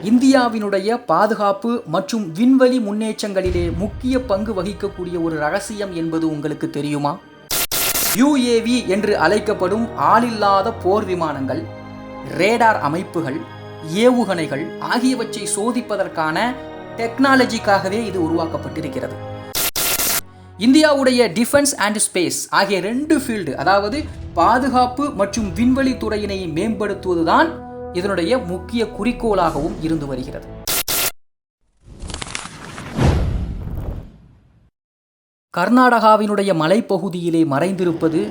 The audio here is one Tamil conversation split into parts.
இந்தியாவினுடைய பாதுகாப்பு மற்றும் விண்வெளி முன்னேற்றங்களிலே முக்கிய பங்கு வகிக்கக்கூடிய ஒரு ரகசியம் என்பது உங்களுக்கு தெரியுமா? UAV என்று அழைக்கப்படும் ஆளில்லாத போர் விமானங்கள், ரேடார் அமைப்புகள், ஏவுகணைகள் ஆகியவற்றை சோதிப்பதற்கான டெக்னாலஜிக்காகவே இது உருவாக்கப்பட்டிருக்கிறது. இந்தியாவுடைய டிஃபென்ஸ் அண்ட் ஸ்பேஸ் ஆகிய 2 ஃபீல்டு, அதாவது பாதுகாப்பு மற்றும் விண்வெளி துறையினை மேம்படுத்துவதுதான் இதனுடைய முக்கிய குறிக்கோளாகவும் இருந்து வருகிறது. கர்நாடகாவினுடைய மலைப்பகுதியிலே மறைந்திருப்பது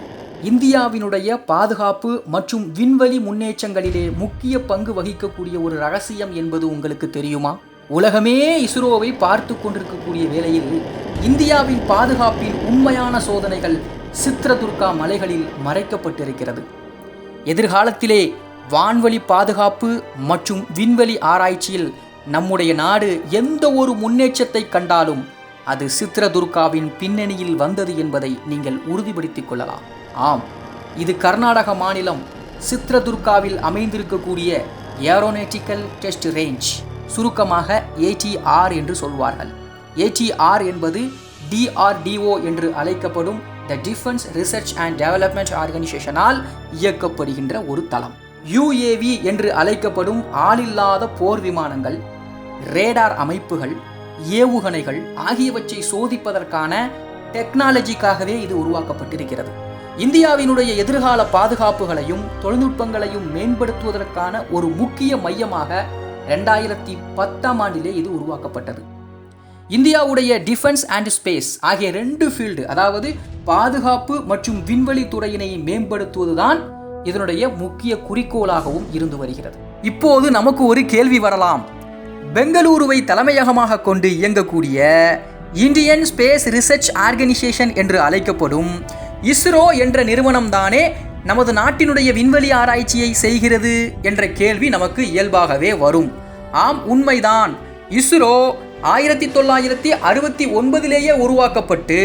இந்தியாவினுடைய பாதுகாப்பு மற்றும் விண்வெளி முன்னேற்றங்களிலே முக்கிய பங்கு வகிக்கக்கூடிய ஒரு ரகசியம் என்பது உங்களுக்கு தெரியுமா? உலகமே இஸ்ரோவை பார்த்து கொண்டிருக்கக்கூடிய வேளையில் இந்தியாவின் பாதுகாப்பின் உண்மையான சோதனைகள் சித்ரதுர்கா மலைகளில் மறைக்கப்பட்டிருக்கிறது. எதிர்காலத்திலே வான்வெளி பாதுகாப்பு மற்றும் விண்வெளி ஆராய்ச்சியில் நம்முடைய நாடு எந்த ஒரு முன்னேற்றத்தை கண்டாலும் அது சித்ரதுர்காவின் பின்னணியில் வந்தது என்பதை நீங்கள் உறுதிப்படுத்திக் கொள்ளலாம். ஆம், இது கர்நாடக மாநிலம் சித்ரதுர்காவில் அமைந்திருக்கக்கூடிய ஏரோநாட்டிக்கல் டெஸ்ட் ரேஞ்ச், சுருக்கமாக ATR என்று சொல்வார்கள். ATR என்பது DRDO என்று அழைக்கப்படும் the defence research and development ஆர்கனைசேஷனால் இயக்கப்படுகின்ற ஒரு தளம். UAV என்று அழைக்கப்படும் ஆளில்லாத போர் விமானங்கள், ரேடார் அமைப்புகள், ஏவுகணைகள் ஆகியவற்றை சோதிப்பதற்கான டெக்னாலஜிக்காகவே இது உருவாக்கப்பட்டிருக்கிறது. இந்தியாவினுடைய எதிர்கால பாதுகாப்புகளையும் தொழில்நுட்பங்களையும் மேம்படுத்துவதற்கான ஒரு முக்கிய மையமாக 2010ஆம் ஆண்டிலே இது உருவாக்கப்பட்டது. இந்தியாவுடைய டிஃபென்ஸ் அண்ட் ஸ்பேஸ் ஆகிய 2 ஃபீல்டு, அதாவது பாதுகாப்பு மற்றும் விண்வெளி துறையினை மேம்படுத்துவதுதான் இதனுடைய முக்கிய குறிக்கோளாகவும் இருந்து வருகிறது. இப்போது நமக்கு ஒரு கேள்வி வரலாம். பெங்களூருவை தலைமையகமாக கொண்டு இயங்கக்கூடிய இந்தியன் ஸ்பேஸ் ரிசர்ச் ஆர்கனைசேஷன் என்று அழைக்கப்படும் இஸ்ரோ என்ற நிறுவனம் தானே நமது நாட்டினுடைய விண்வெளி ஆராய்ச்சியை செய்கிறது என்ற கேள்வி நமக்கு இயல்பாகவே வரும். ஆம், உண்மைதான். இஸ்ரோ 1969 உருவாக்கப்பட்டு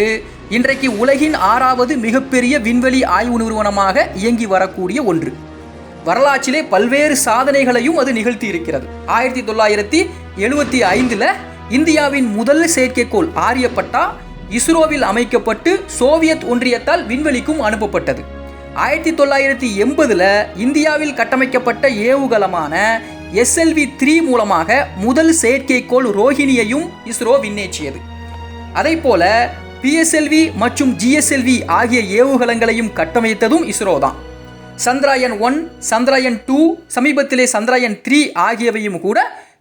இன்றைக்கு உலகின் 6வது மிகப்பெரிய விண்வெளி ஆய்வு நிறுவனமாக இயங்கி வரக்கூடிய ஒன்று. வரலாற்றிலே பல்வேறு சாதனைகளையும் அது நிகழ்த்தி இருக்கிறது. 1975 இந்தியாவின் முதல் செயற்கைக்கோள் ஆரியப்பட்டா இஸ்ரோவில் அமைக்கப்பட்டு சோவியத் ஒன்றியத்தால் விண்வெளிக்கும் அனுப்பப்பட்டது. 1980 இந்தியாவில் கட்டமைக்கப்பட்ட ஏவுகலமான SLV-3 மூலமாக முதல் செயற்கைக்கோள் ரோஹிணியையும் இஸ்ரோ விண்ணேற்றியது. அதைப்போல PSLV மற்றும் GSLV ஆகிய ஏவுகலங்களையும் கட்டமைத்ததும் இஸ்ரோ தான். சந்திராயன் 1, சந்திராயன் 2, சமீபத்திலே சந்திராயன் 3 ஆகியவையும் கூட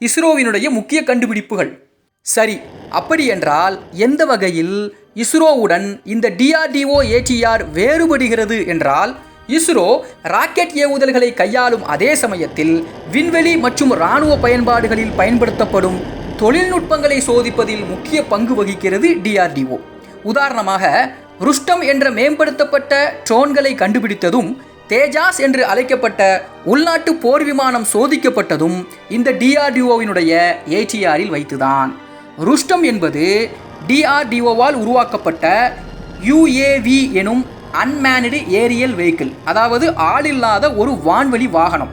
இஸ்ரோவினுடைய முக்கிய கண்டுபிடிப்புகள். சரி, அப்படி என்றால் எந்த வகையில் இஸ்ரோவுடன் இந்த DRDO ATR வேறுபடுகிறது என்றால், இஸ்ரோ ராக்கெட் ஏவுதல்களை கையாளும் அதே சமயத்தில் விண்வெளி மற்றும் இராணுவ பயன்பாடுகளில் பயன்படுத்தப்படும் தொழில்நுட்பங்களை சோதிப்பதில் முக்கிய பங்கு வகிக்கிறது DRDO. உதாரணமாக, ருஸ்டம் என்ற மேம்படுத்தப்பட்ட ட்ரோன்களை கண்டுபிடித்ததும் தேஜாஸ் என்று அழைக்கப்பட்ட உள்நாட்டு போர் விமானம் சோதிக்கப்பட்டதும் இந்த DRDOவினுடைய ATRஇல் வைத்துதான். ருஸ்டம் என்பது DRDOவால் உருவாக்கப்பட்ட UAV எனும் அன்மேன்டு ஏரியல் வெஹிக்கிள், அதாவது ஆளில்லாத ஒரு வான்வெளி வாகனம்.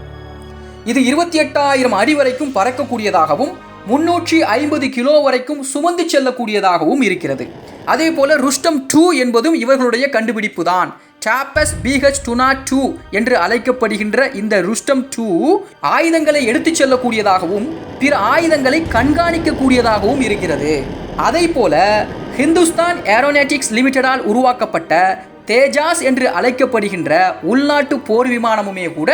இது 28,000 அடி வரைக்கும் பறக்கக்கூடியதாகவும் 350 கிலோ வரைக்கும் சுமந்து செல்லக்கூடியதாகவும் இருக்கிறது. அதே போல ருஸ்டம் 2 என்பதும் இவர்களுடைய கண்டுபிடிப்பு தான். டாப்பஸ் BH-202 என்று அழைக்கப்படுகின்ற இந்த ருஸ்டம் 2 ஆயுதங்களை எடுத்துச் செல்லக்கூடியதாகவும் பிற ஆயுதங்களை கண்காணிக்கக்கூடியதாகவும் இருக்கிறது. அதை போல ஹிந்துஸ்தான் ஏரோநாட்டிக்ஸ் லிமிடெடால் உருவாக்கப்பட்ட தேஜாஸ் என்று அழைக்கப்படுகின்ற உள்நாட்டு போர் விமானமுமே கூட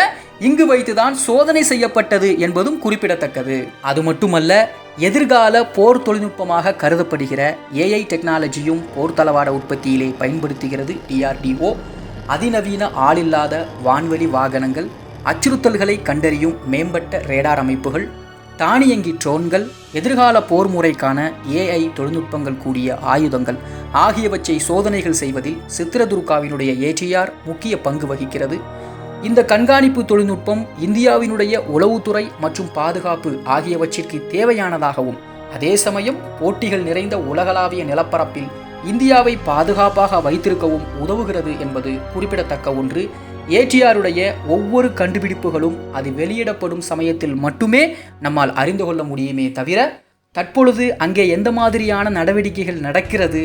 இங்கு வைத்துதான் சோதனை செய்யப்பட்டது என்பதும் குறிப்பிடத்தக்கது. அது மட்டுமல்ல, எதிர்கால போர் தொழில்நுட்பமாக கருதப்படுகிற AI டெக்னாலஜியும் போர்த்தளவாட உற்பத்தியிலே பயன்படுத்துகிறது DRDO. அதிநவீன ஆளில்லாத வான்வெளி வாகனங்கள், அச்சுறுத்தல்களை கண்டறியும் மேம்பட்ட ரேடார் அமைப்புகள், தானியங்கி ட்ரோன்கள், எதிர்கால போர் முறைக்கான AI தொழில்நுட்பங்கள் கூடிய ஆயுதங்கள் ஆகியவற்றை சோதனைகள் செய்வதில் சித்ரதுர்காவினுடைய ATR முக்கிய பங்கு வகிக்கிறது. இந்த கண்காணிப்பு தொழில்நுட்பம் இந்தியாவினுடைய உளவுத்துறை மற்றும் பாதுகாப்பு ஆகியவற்றிற்கு தேவையானதாகவும், அதே சமயம் போட்டிகள் நிறைந்த உலகளாவிய நிலப்பரப்பில் இந்தியாவை பாதுகாப்பாக வைத்திருக்கவும் உதவுகிறது என்பது குறிப்பிடத்தக்க ஒன்று. ஏடிஆருடைய ஒவ்வொரு கண்டுபிடிப்புகளும் அது வெளியிடப்படும் சமயத்தில் மட்டுமே நம்மால் அறிந்து கொள்ள முடியுமே தவிர தற்பொழுது அங்கே எந்த மாதிரியான நடவடிக்கைகள் நடக்கிறது,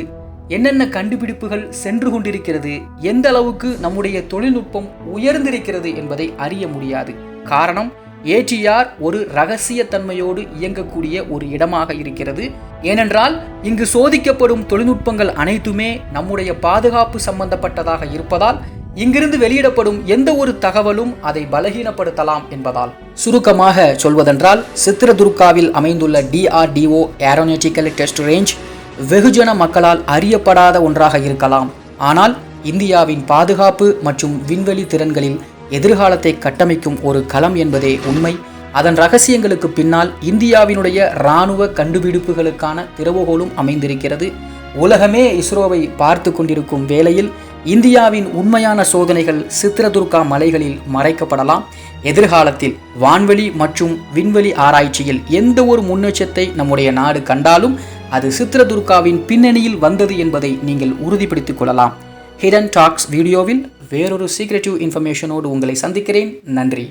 என்னென்ன கண்டுபிடிப்புகள் சென்று கொண்டிருக்கிறது, எந்த அளவுக்கு நம்முடைய தொழில்நுட்பம் உயர்ந்திருக்கிறது என்பதை அறிய முடியாது. காரணம், ஏடிஆர் ஒரு இரகசியத்தன்மையோடு இயங்கக்கூடிய ஒரு இடமாக இருக்கிறது. ஏனென்றால் இங்கு சோதிக்கப்படும் தொழில்நுட்பங்கள் அனைத்துமே நம்முடைய பாதுகாப்பு சம்பந்தப்பட்டதாக இருப்பதால் இங்கிருந்து வெளியிடப்படும் எந்த ஒரு தகவலும் அதை பலகீனப்படுத்தலாம் என்பதால். சுருக்கமாக சொல்வதென்றால், சித்ரதுர்காவில் அமைந்துள்ள DRDO ஏரோநாட்டிக்கல் டெஸ்ட் ரேஞ்ச் வெகுஜன மக்களால் அறியப்படாத ஒன்றாக இருக்கலாம். ஆனால் இந்தியாவின் பாதுகாப்பு மற்றும் விண்வெளி திறன்களில் எதிர்காலத்தை கட்டமைக்கும் ஒரு களம் என்பதே உண்மை. அதன் ரகசியங்களுக்கு பின்னால் இந்தியாவினுடைய இராணுவ கண்டுபிடிப்புகளுக்கான திறவுகோலும் அமைந்திருக்கிறது. உலகமே இஸ்ரோவை பார்த்து கொண்டிருக்கும் வேளையில் இந்தியாவின் உண்மையான சோதனைகள் சித்ரதுர்கா மலைகளில் மறைக்கப்படலாம். எதிர்காலத்தில் வான்வெளி மற்றும் விண்வெளி ஆராய்ச்சியில் எந்த ஒரு முன்னேற்றத்தை நம்முடைய நாடு கண்டாலும் அது சித்ரதுர்காவின் பின்னணியில் வந்தது என்பதை நீங்கள் உறுதிப்படுத்திக் கொள்ளலாம். ஹிடன் டாக்ஸ் வீடியோவில் வேறொரு சீக்ரெட்டிவ் இன்ஃபர்மேஷனோடு உங்களை சந்திக்கிறேன். நன்றி.